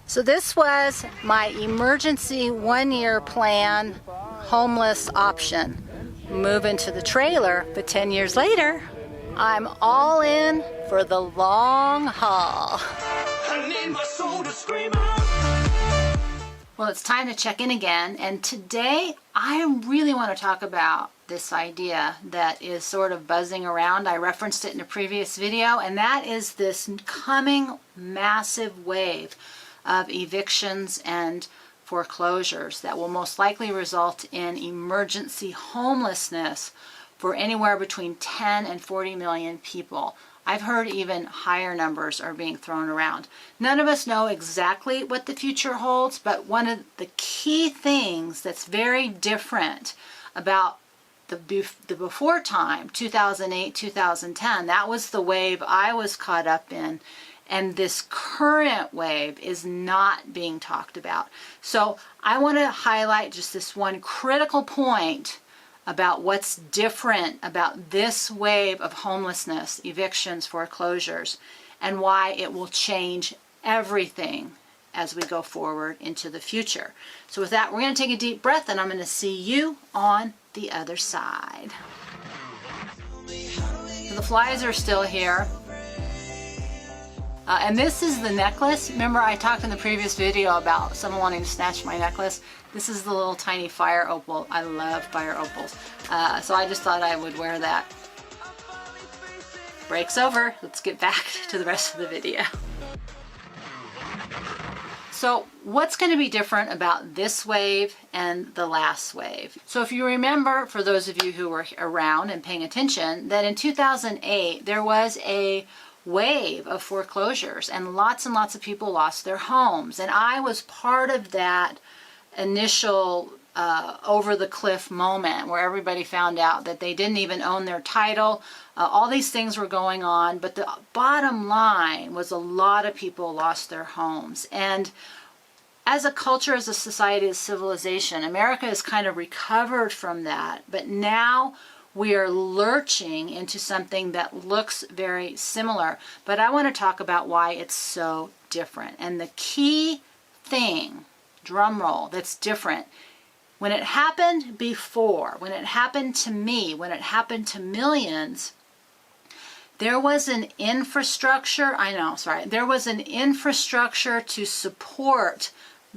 So this was my emergency 1-year plan homeless option. Move into the trailer, but 10 years later, I'm all in for the long haul. I need my soul to scream out. Well, it's time to check in again, and today I really want to talk about this idea that is sort of buzzing around. I referenced it in a previous video, and that is this coming massive wave of evictions and foreclosures that will most likely result in emergency homelessness for anywhere between 10 and 40 million people. I've heard even higher numbers are being thrown around. None of us know exactly what the future holds, but one of the key things that's very different about the before time, 2008, 2010, that was the wave I was caught up in. And this current wave is not being talked about. So I want to highlight just this one critical point about what's different about this wave of homelessness, evictions, foreclosures, and why it will change everything as we go forward into the future. So with that, we're going to take a deep breath, and I'm going to see you on the other side. So the flies are still here. And this is the necklace. Remember I talked in the previous video about someone wanting to snatch my necklace? This is the little tiny fire opal. I love fire opals. So I just thought I would wear that. Break's over. Let's get back to the rest of the video. So what's going to be different about this wave and the last wave? So if you remember, for those of you who were around and paying attention, that in 2008 there was a wave of foreclosures and lots of people lost their homes, and I was part of that initial over the cliff moment where everybody found out that they didn't even own their title. All these things were going on, but the bottom line was a lot of people lost their homes. And as a culture, as a society, as civilization, America has kind of recovered from that, but now we are lurching into something that looks very similar, but I want to talk about why it's so different. And the key thing, drum roll, that's different, when it happened before, when it happened to me, when it happened to millions, there was an infrastructure, there was an infrastructure to support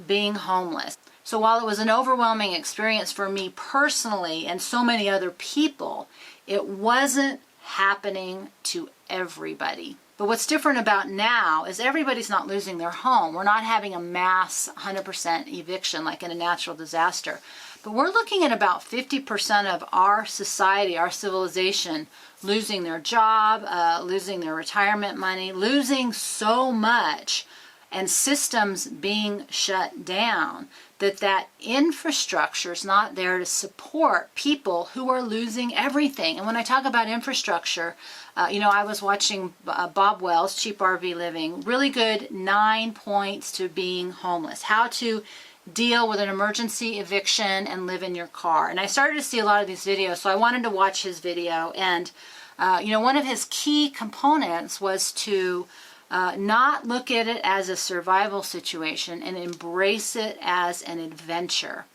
being homeless. So while it was an overwhelming experience for me personally and so many other people, it wasn't happening to everybody. But what's different about now is everybody's not losing their home. We're not having a mass 100% eviction like in a natural disaster. But we're looking at about 50% of our society, our civilization, losing their job, losing their retirement money, losing so much, and systems being shut down, that infrastructure is not there to support people who are losing everything. And when I talk about infrastructure, I was watching Bob Wells, Cheap RV Living, really good 9 points to being homeless, how to deal with an emergency eviction and live in your car. And I started to see a lot of these videos, so I wanted to watch his video. And one of his key components was to not look at it as a survival situation and embrace it as an adventure.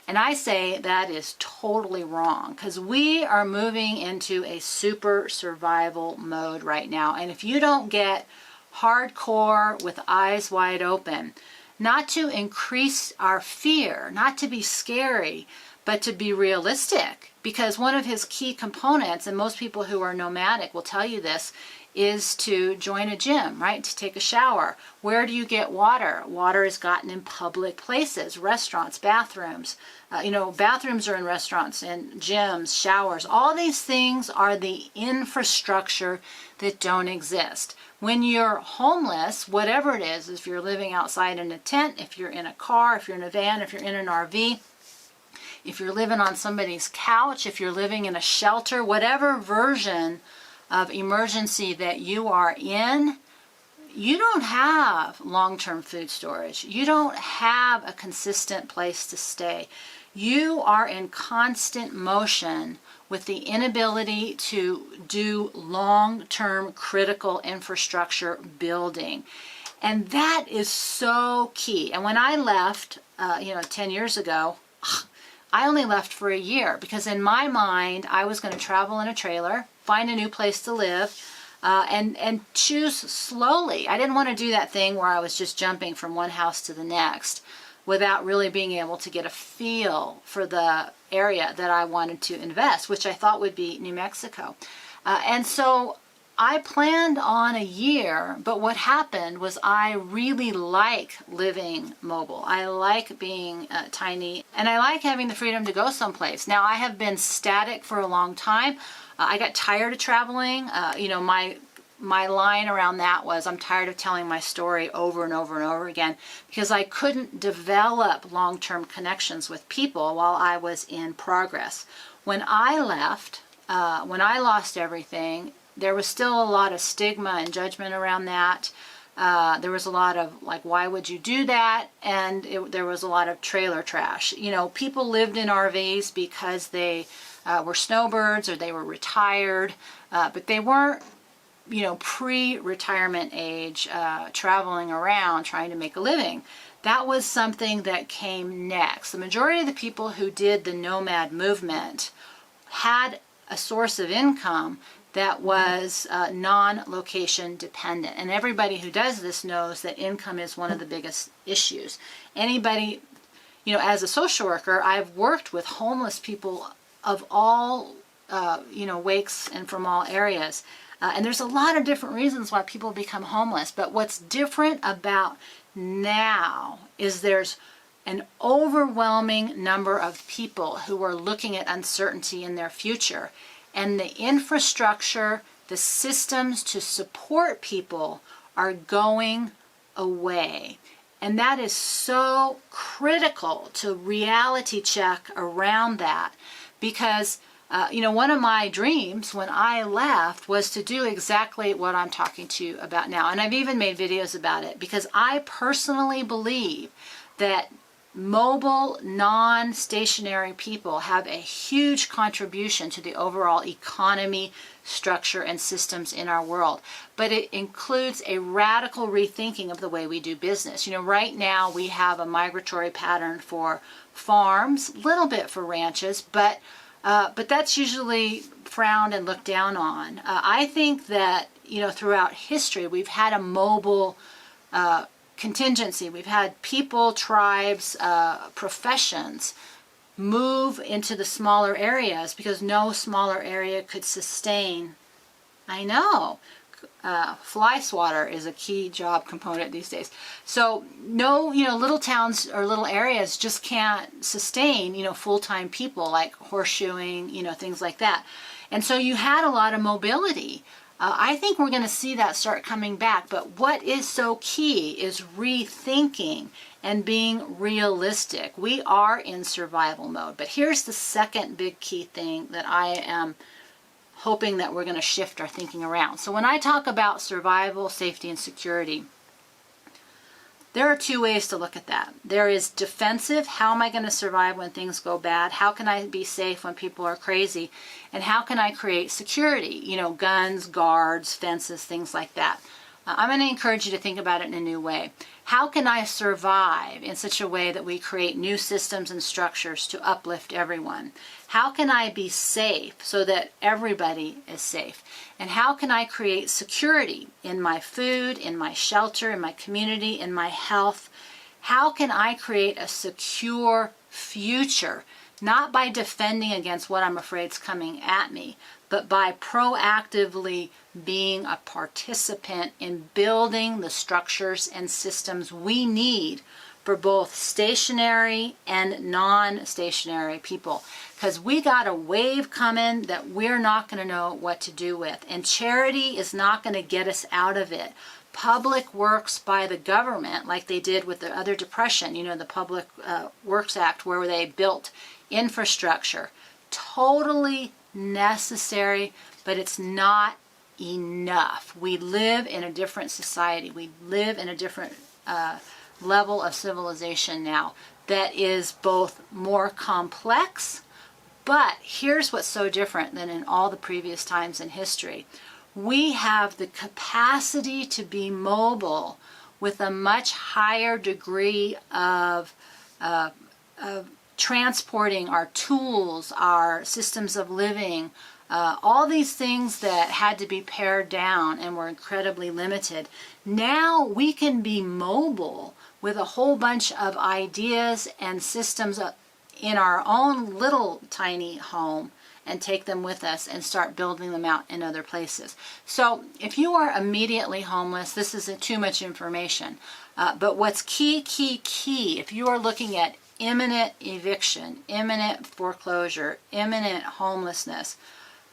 And I say that is totally wrong, because we are moving into a super survival mode right now. And if you don't get hardcore with eyes wide open, not to increase our fear, not to be scary, but to be realistic, because one of his key components, and most people who are nomadic will tell you this, is to join a gym, right? To take a shower. Where do you get water? Water is gotten in public places, restaurants, bathrooms. Bathrooms are in restaurants and gyms, showers. All these things are the infrastructure that don't exist. When you're homeless, whatever it is, if you're living outside in a tent, if you're in a car, if you're in a van, if you're in an RV, if you're living on somebody's couch, if you're living in a shelter, whatever version of emergency that you are in, you don't have long-term food storage. You don't have a consistent place to stay. You are in constant motion with the inability to do long-term critical infrastructure building. And that is so key. And when I left, 10 years ago, I only left for a year because in my mind, I was going to travel in a trailer, find a new place to live, and choose slowly. I didn't want to do that thing where I was just jumping from one house to the next without really being able to get a feel for the area that I wanted to invest, which I thought would be New Mexico. And so I planned on a year, but what happened was I really like living mobile. I like being tiny, and I like having the freedom to go someplace. Now, I have been static for a long time. I got tired of traveling. My line around that was, I'm tired of telling my story over and over and over again because I couldn't develop long-term connections with people while I was in progress. When I left, when I lost everything, there was still a lot of stigma and judgment around that. There was a lot of like, why would you do that? And there was a lot of trailer trash. People lived in RVs because they were snowbirds or they were retired, but they weren't, pre-retirement age, traveling around trying to make a living. That was something that came next. The majority of the people who did the nomad movement had a source of income that was non-location dependent. And everybody who does this knows that income is one of the biggest issues. Anybody, as a social worker, I've worked with homeless people of all, wakes and from all areas. And there's a lot of different reasons why people become homeless. But what's different about now is there's an overwhelming number of people who are looking at uncertainty in their future. And the infrastructure, the systems to support people are going away. And that is so critical to reality check around that because one of my dreams when I left was to do exactly what I'm talking to you about now. And I've even made videos about it because I personally believe that mobile, non-stationary people have a huge contribution to the overall economy, structure, and systems in our world. But it includes a radical rethinking of the way we do business. Right now we have a migratory pattern for farms, a little bit for ranches, but that's usually frowned and looked down on. I think that, throughout history, we've had a mobile contingency. We've had people, tribes, professions move into the smaller areas because no smaller area could sustain. I know. Fly swatter is a key job component these days. So no, little towns or little areas just can't sustain, full-time people like horseshoeing, things like that. And so you had a lot of mobility. I think we're going to see that start coming back. But what is so key is rethinking and being realistic. We are in survival mode. But here's the second big key thing that I am hoping that we're going to shift our thinking around. So when I talk about survival, safety, and security, there are two ways to look at that. There is defensive. How am I going to survive when things go bad? How can I be safe when people are crazy? And how can I create security? Guns, guards, fences, things like that. I'm going to encourage you to think about it in a new way. How can I survive in such a way that we create new systems and structures to uplift everyone? How can I be safe so that everybody is safe? And how can I create security in my food, in my shelter, in my community, in my health? How can I create a secure future? Not by defending against what I'm afraid is coming at me, but by proactively being a participant in building the structures and systems we need for both stationary and non-stationary people. Because we got a wave coming that we're not going to know what to do with. And charity is not going to get us out of it. Public works by the government, like they did with the other depression, the Public Works Act, where they built infrastructure. Totally necessary, but it's not enough. We live in a different society. We live in a different level of civilization now that is both more complex, but here's what's so different than in all the previous times in history. We have the capacity to be mobile with a much higher degree of transporting our tools, our systems of living, all these things that had to be pared down and were incredibly limited. Now we can be mobile with a whole bunch of ideas and systems in our own little tiny home and take them with us and start building them out in other places. So if you are immediately homeless, this isn't too much information. But what's key, if you are looking at imminent eviction, imminent foreclosure, imminent homelessness,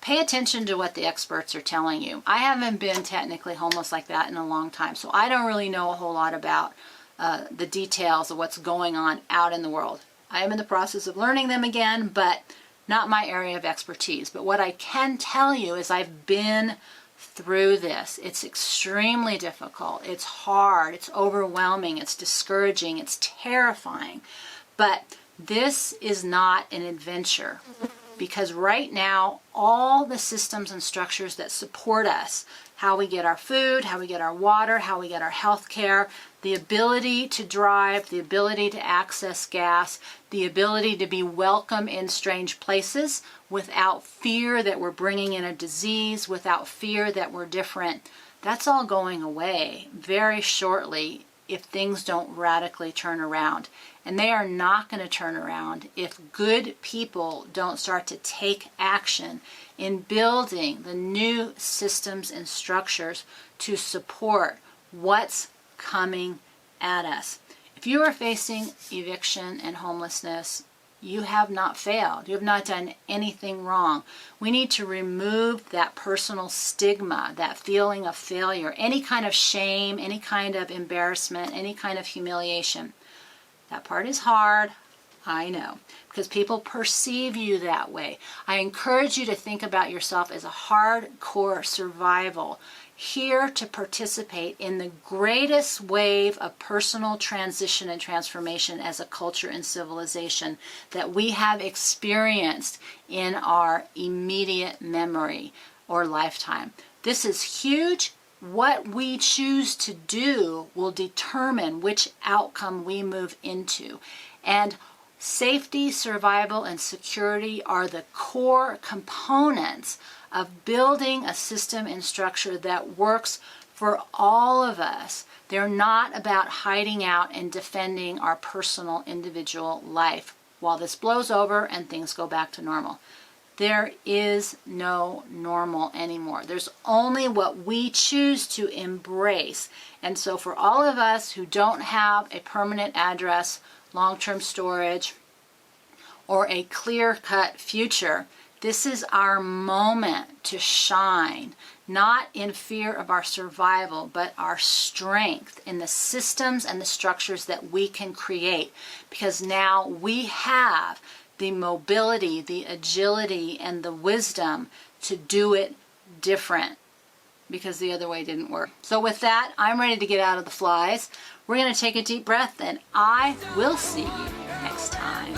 pay attention to what the experts are telling you. I haven't been technically homeless like that in a long time, so I don't really know a whole lot about the details of what's going on out in the world. I am in the process of learning them again, but not my area of expertise. But what I can tell you is I've been through this. It's extremely difficult. It's hard. It's overwhelming. It's discouraging. It's terrifying. But this is not an adventure, because right now, all the systems and structures that support us, how we get our food, how we get our water, how we get our health care, the ability to drive, the ability to access gas, the ability to be welcome in strange places without fear that we're bringing in a disease, without fear that we're different, that's all going away very shortly if things don't radically turn around. And they are not going to turn around if good people don't start to take action in building the new systems and structures to support what's coming at us. If you are facing eviction and homelessness, you have not failed. You have not done anything wrong. We need to remove that personal stigma, that feeling of failure, any kind of shame, any kind of embarrassment, any kind of humiliation. That part is hard, I know, because people perceive you that way. I encourage you to think about yourself as a hardcore survival, here to participate in the greatest wave of personal transition and transformation as a culture and civilization that we have experienced in our immediate memory or lifetime. This is huge. What we choose to do will determine which outcome we move into. And safety, survival, and security are the core components of building a system and structure that works for all of us. They're not about hiding out and defending our personal individual life while this blows over and things go back to normal. There is no normal anymore. There's only what we choose to embrace. And so for all of us who don't have a permanent address, long-term storage, or a clear-cut future, this is our moment to shine, not in fear of our survival, but our strength in the systems and the structures that we can create. Because now we have the mobility, the agility, and the wisdom to do it different, because the other way didn't work. So with that, I'm ready to get out of the flies. We're going to take a deep breath, and I will see you next time.